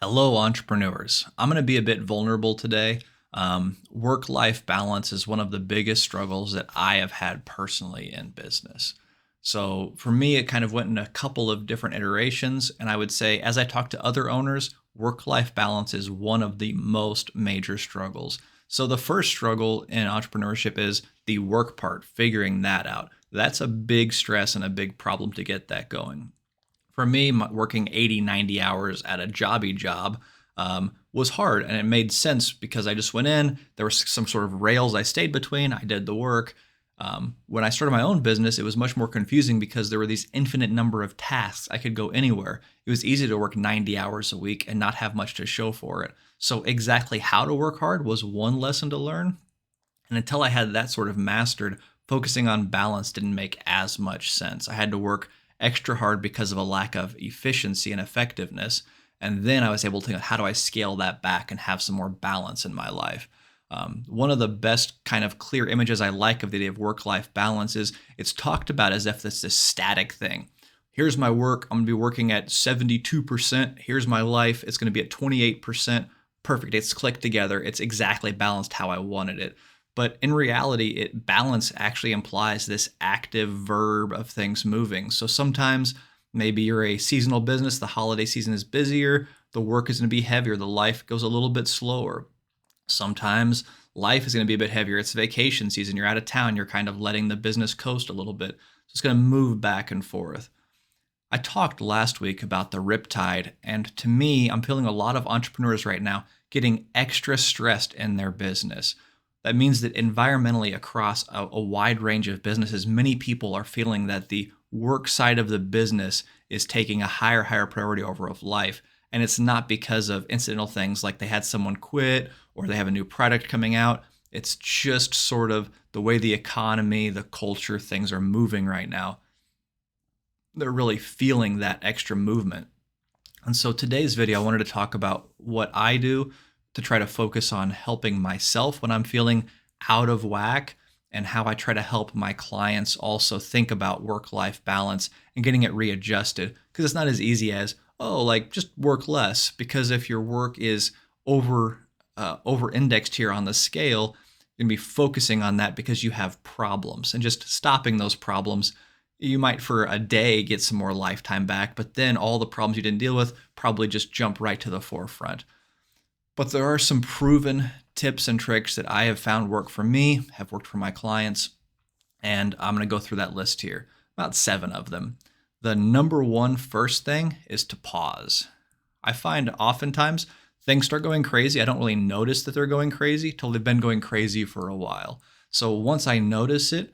Hello, entrepreneurs. I'm going to be a bit vulnerable today. Work-life balance is one of the biggest struggles that I have had personally in business. So for me, it kind of went in a couple of different iterations. And I would say, as I talk to other owners, work-life balance is one of the most major struggles. So the first struggle in entrepreneurship is the work part, figuring that out. That's a big stress and a big problem to get that going. For me, working 80, 90 hours at a jobby job was hard. And it made sense because I just went in, there was some sort of rails I stayed between, I did the work. When I started my own business, it was much more confusing because there were these infinite number of tasks. I could go anywhere. It was easy to work 90 hours a week and not have much to show for it. So exactly how to work hard was one lesson to learn. And until I had that sort of mastered, focusing on balance didn't make as much sense. I had to work extra hard because of a lack of efficiency and effectiveness. And then I was able to think, how do I scale that back and have some more balance in my life? One of the best kind of clear images I like of the idea of work-life balance is it's talked about as if it's this static thing. Here's my work. I'm going to be working at 72%. Here's my life. It's going to be at 28%. Perfect. It's clicked together. It's exactly balanced how I wanted it. But in reality, balance actually implies this active verb of things moving. So sometimes maybe you're a seasonal business, the holiday season is busier, the work is going to be heavier, the life goes a little bit slower. Sometimes life is going to be a bit heavier. It's vacation season, you're out of town, you're kind of letting the business coast a little bit. So it's going to move back and forth. I talked last week about the riptide, and to me, I'm feeling a lot of entrepreneurs right now getting extra stressed in their business. That means that environmentally across a wide range of businesses, many people are feeling that the work side of the business is taking a higher priority over of life. And it's not because of incidental things like they had someone quit or they have a new product coming out. It's just sort of the way the economy, the culture, things are moving right now. They're really feeling that extra movement. And so today's video, I wanted to talk about what I do to try to focus on helping myself when I'm feeling out of whack, and how I try to help my clients also think about work-life balance and getting it readjusted. Because it's not as easy as, oh, like just work less. Because if your work is over-indexed here on the scale, you're gonna be focusing on that because you have problems. And just stopping those problems, you might for a day get some more lifetime back, but then all the problems you didn't deal with probably just jump right to the forefront. But there are some proven tips and tricks that I have found work for me, have worked for my clients, and I'm going to go through that list here, about 7 of them. The number one first thing is to pause. I find oftentimes things start going crazy. I don't really notice that they're going crazy till they've been going crazy for a while. So once I notice it,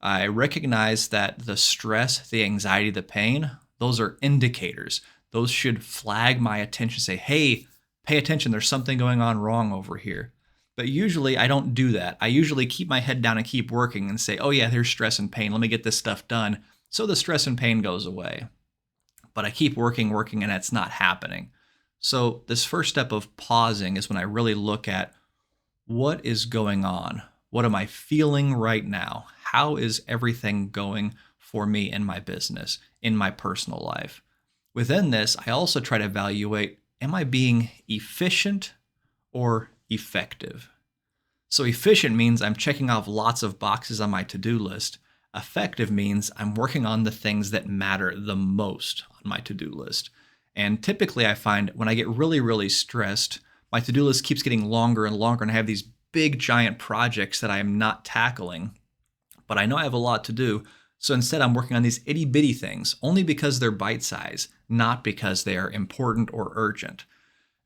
I recognize that the stress, the anxiety, the pain, those are indicators. Those should flag my attention, say, hey, pay attention, there's something going on wrong over here. But usually I don't do that. I usually keep my head down and keep working and say, oh yeah, there's stress and pain. Let me get this stuff done. So the stress and pain goes away. But I keep working, and it's not happening. So this first step of pausing is when I really look at what is going on. What am I feeling right now? How is everything going for me in my business, in my personal life? Within this, I also try to evaluate, am I being efficient or effective? So efficient means I'm checking off lots of boxes on my to-do list. Effective means I'm working on the things that matter the most on my to-do list. And typically I find when I get really stressed, my to-do list keeps getting longer and longer, and I have these big giant projects that I am not tackling. But I know I have a lot to do. So instead, I'm working on these itty bitty things only because they're bite size, not because they are important or urgent.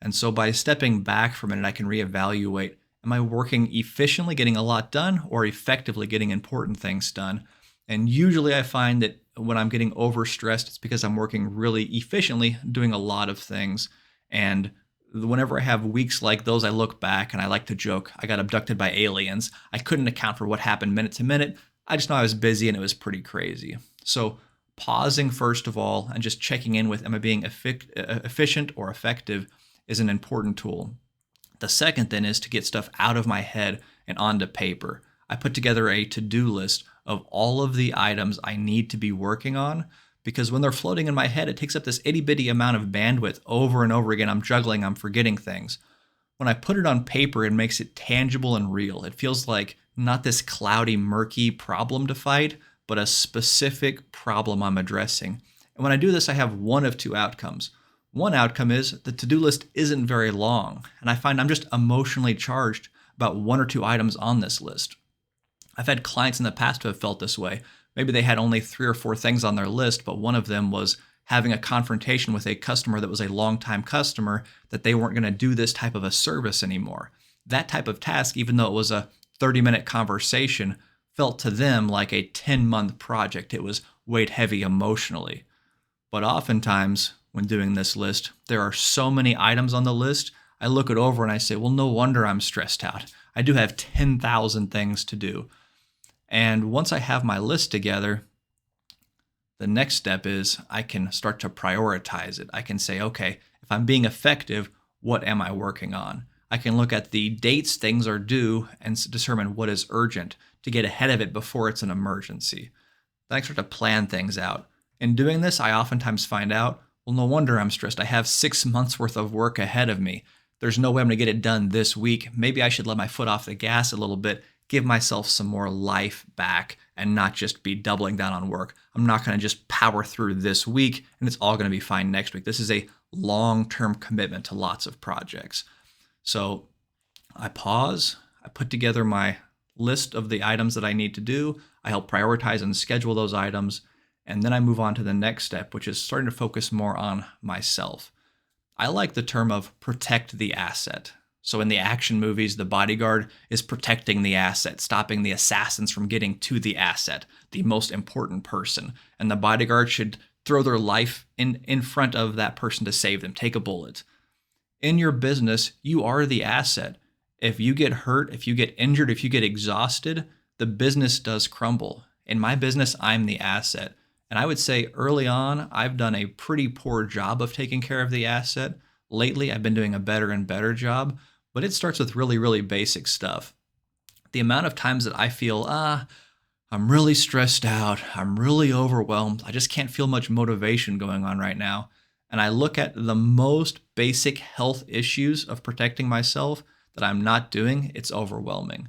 And so by stepping back from it, I can reevaluate, am I working efficiently, getting a lot done, or effectively getting important things done? And usually I find that when I'm getting overstressed, it's because I'm working really efficiently, doing a lot of things. And whenever I have weeks like those, I look back and I like to joke, I got abducted by aliens. I couldn't account for what happened minute to minute. I just know I was busy and it was pretty crazy. So pausing first of all and just checking in with, am I being efficient or effective, is an important tool. The second then is to get stuff out of my head and onto paper. I put together a to-do list of all of the items I need to be working on, because when they're floating in my head, it takes up this itty bitty amount of bandwidth over and over again. I'm juggling, I'm forgetting things. When I put it on paper, it makes it tangible and real. It feels like not this cloudy, murky problem to fight, but a specific problem I'm addressing. And when I do this, I have one of two outcomes. One outcome is the to-do list isn't very long, and I find I'm just emotionally charged about one or two items on this list. I've had clients in the past who have felt this way. Maybe they had only 3 or 4 things on their list, but one of them was having a confrontation with a customer that was a longtime customer that they weren't going to do this type of a service anymore. That type of task, even though it was a 30-minute conversation, felt to them like a 10-month project. It was weighed heavy emotionally. But oftentimes, when doing this list, there are so many items on the list, I look it over and I say, well, no wonder I'm stressed out. I do have 10,000 things to do. And once I have my list together, the next step is I can start to prioritize it. I can say, okay, if I'm being effective, what am I working on? I can look at the dates things are due and determine what is urgent to get ahead of it before it's an emergency. Then I start to plan things out. In doing this, I oftentimes find out, well, no wonder I'm stressed. I have 6 months worth of work ahead of me. There's no way I'm going to get it done this week. Maybe I should let my foot off the gas a little bit, give myself some more life back and not just be doubling down on work. I'm not going to just power through this week and it's all going to be fine next week. This is a long-term commitment to lots of projects. So I pause, I put together my list of the items that I need to do. I help prioritize and schedule those items. And then I move on to the next step, which is starting to focus more on myself. I like the term of protect the asset. So in the action movies, the bodyguard is protecting the asset, stopping the assassins from getting to the asset, the most important person. And the bodyguard should throw their life in front of that person to save them, take a bullet. In your business, you are the asset. If you get hurt, if you get injured, if you get exhausted, the business does crumble. In my business, I'm the asset. And I would say early on, I've done a pretty poor job of taking care of the asset. Lately, I've been doing a better and better job, but it starts with really, really basic stuff. The amount of times that I feel, I'm really stressed out, I'm really overwhelmed, I just can't feel much motivation going on right now. And I look at the most basic health issues of protecting myself that I'm not doing, it's overwhelming.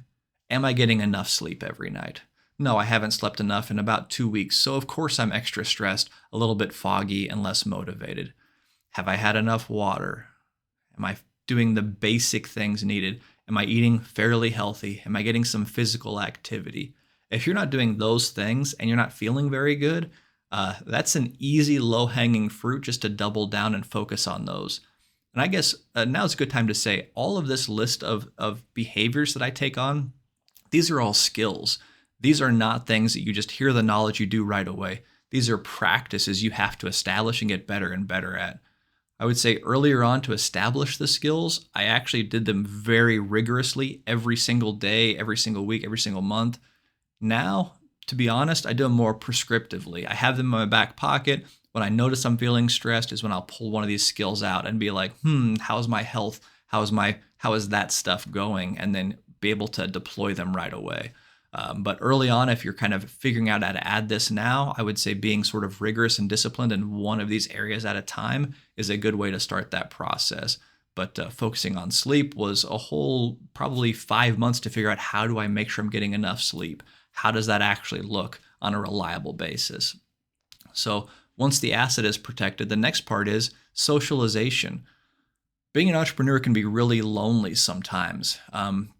Am I getting enough sleep every night? No, I haven't slept enough in about 2 weeks, so of course I'm extra stressed, a little bit foggy, and less motivated. Have I had enough water? Am I doing the basic things needed? Am I eating fairly healthy? Am I getting some physical activity? If you're not doing those things and you're not feeling very good, that's an easy, low-hanging fruit just to double down and focus on those. And I guess now's a good time to say all of this list of behaviors that I take on, these are all skills. These are not things that you just hear the knowledge you do right away. These are practices you have to establish and get better and better at. I would say earlier on to establish the skills, I actually did them very rigorously every single day, every single week, every single month. Now, to be honest, I do them more prescriptively. I have them in my back pocket. When I notice I'm feeling stressed is when I'll pull one of these skills out and be like, how's my health? How is that stuff going? And then be able to deploy them right away. But early on, if you're kind of figuring out how to add this now, I would say being sort of rigorous and disciplined in one of these areas at a time is a good way to start that process. But focusing on sleep was a whole probably 5 months to figure out how do I make sure I'm getting enough sleep? How does that actually look on a reliable basis? So once the asset is protected, the next part is socialization. Being an entrepreneur can be really lonely sometimes.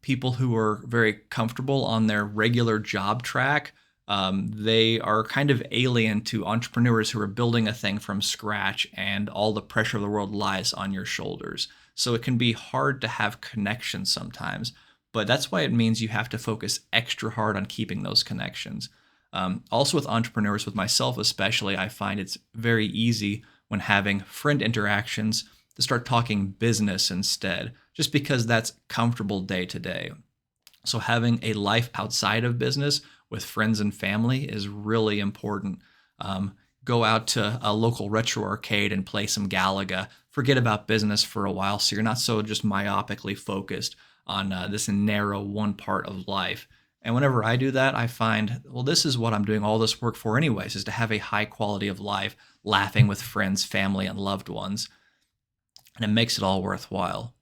People who are very comfortable on their regular job track, they are kind of alien to entrepreneurs who are building a thing from scratch and all the pressure of the world lies on your shoulders. So it can be hard to have connections sometimes, but that's why it means you have to focus extra hard on keeping those connections. Also with entrepreneurs, with myself especially, I find it's very easy when having friend interactions to start talking business instead, just because that's comfortable day to day. So having a life outside of business with friends and family is really important. Go out to a local retro arcade and play some Galaga. Forget about business for a while so you're not so just myopically focused on this narrow one part of life. And whenever I do that, I find, well, this is what I'm doing all this work for, anyways, is to have a high quality of life, laughing with friends, family, and loved ones. And it makes it all worthwhile.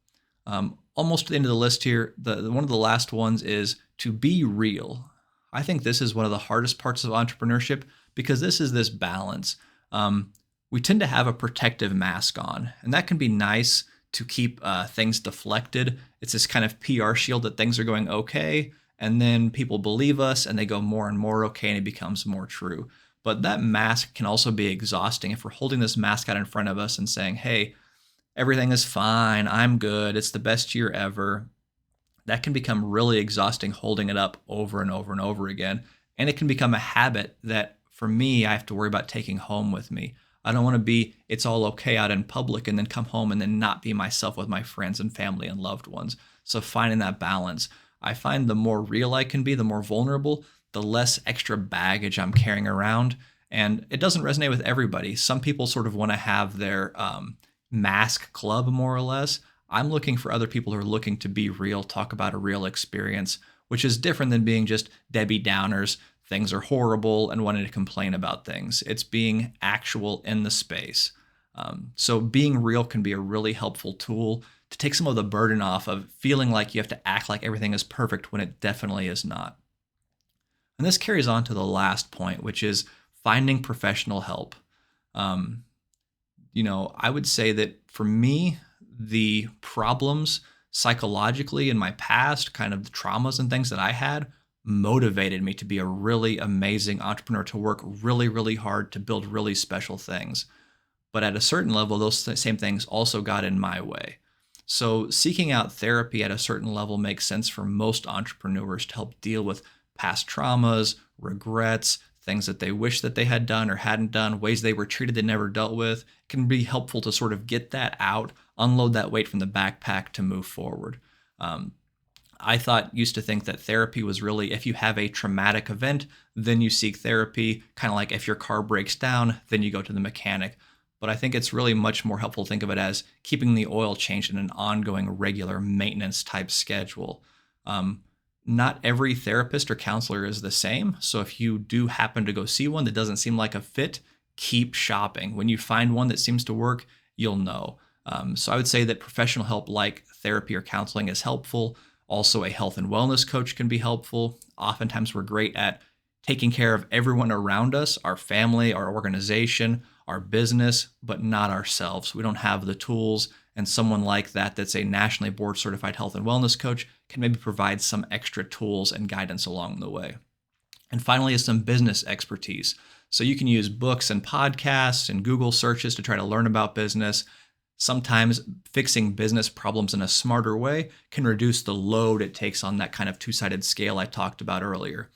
Almost to the end of the list here, one of the last ones is to be real. I think this is one of the hardest parts of entrepreneurship because this is this balance. We tend to have a protective mask on, and that can be nice to keep things deflected. It's this kind of PR shield that things are going okay, and then people believe us and they go more and more okay, and it becomes more true. But that mask can also be exhausting if we're holding this mask out in front of us and saying, hey, everything is fine, I'm good, it's the best year ever. That can become really exhausting holding it up over and over and over again. And it can become a habit that for me, I have to worry about taking home with me. I don't want to be, it's all okay out in public and then come home and then not be myself with my friends and family and loved ones. So finding that balance, I find the more real I can be, the more vulnerable, the less extra baggage I'm carrying around. And it doesn't resonate with everybody. Some people sort of want to have their mask club, more or less. I'm looking for other people who are looking to be real, talk about a real experience, which is different than being just Debbie Downers. Things are horrible and wanting to complain about things. It's being actual in the space. So being real can be a really helpful tool to take some of the burden off of feeling like you have to act like everything is perfect when it definitely is not. And this carries on to the last point, which is finding professional help. I would say that for me, the problems psychologically in my past, kind of the traumas and things that I had, motivated me to be a really amazing entrepreneur, to work really, really hard to build really special things. But at a certain level, those same things also got in my way. So seeking out therapy at a certain level makes sense for most entrepreneurs to help deal with past traumas, regrets, things that they wish that they had done or hadn't done, ways they were treated they never dealt with. It can be helpful to sort of get that out, unload that weight from the backpack to move forward. I used to think that therapy was really if you have a traumatic event, then you seek therapy, kind of like if your car breaks down, then you go to the mechanic. But I think it's really much more helpful to think of it as keeping the oil changed in an ongoing, regular maintenance type schedule. Not every therapist or counselor is the same. So if you do happen to go see one that doesn't seem like a fit, keep shopping. When you find one that seems to work, you'll know. So I would say that professional help like therapy or counseling is helpful. Also, a health and wellness coach can be helpful. Oftentimes, we're great at taking care of everyone around us, our family, our organization, our business, but not ourselves. We don't have the tools, and someone like that that's a nationally board certified health and wellness coach can maybe provide some extra tools and guidance along the way. And finally is some business expertise. So you can use books and podcasts and Google searches to try to learn about business. Sometimes fixing business problems in a smarter way can reduce the load it takes on that kind of two-sided scale I talked about earlier.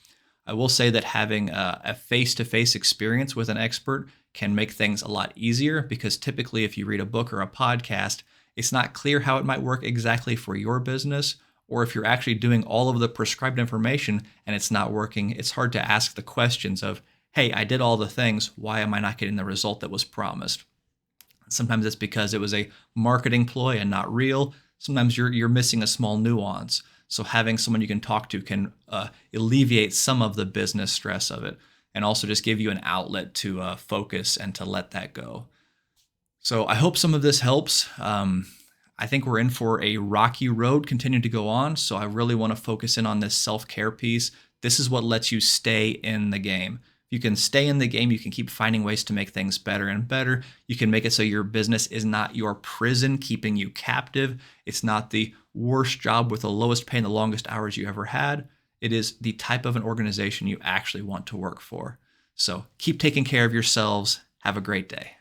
I will say that having a face-to-face experience with an expert can make things a lot easier because typically if you read a book or a podcast, it's not clear how it might work exactly for your business, or if you're actually doing all of the prescribed information and it's not working, it's hard to ask the questions of, hey, I did all the things, why am I not getting the result that was promised? Sometimes it's because it was a marketing ploy and not real. Sometimes you're missing a small nuance. So having someone you can talk to can alleviate some of the business stress of it, and also just give you an outlet to focus and to let that go. So I hope some of this helps. I think we're in for a rocky road continuing to go on. So I really want to focus in on this self-care piece. This is what lets you stay in the game. If you can stay in the game, you can keep finding ways to make things better and better. You can make it so your business is not your prison keeping you captive. It's not the worst job with the lowest pay and the longest hours you ever had. It is the type of an organization you actually want to work for. So keep taking care of yourselves. Have a great day.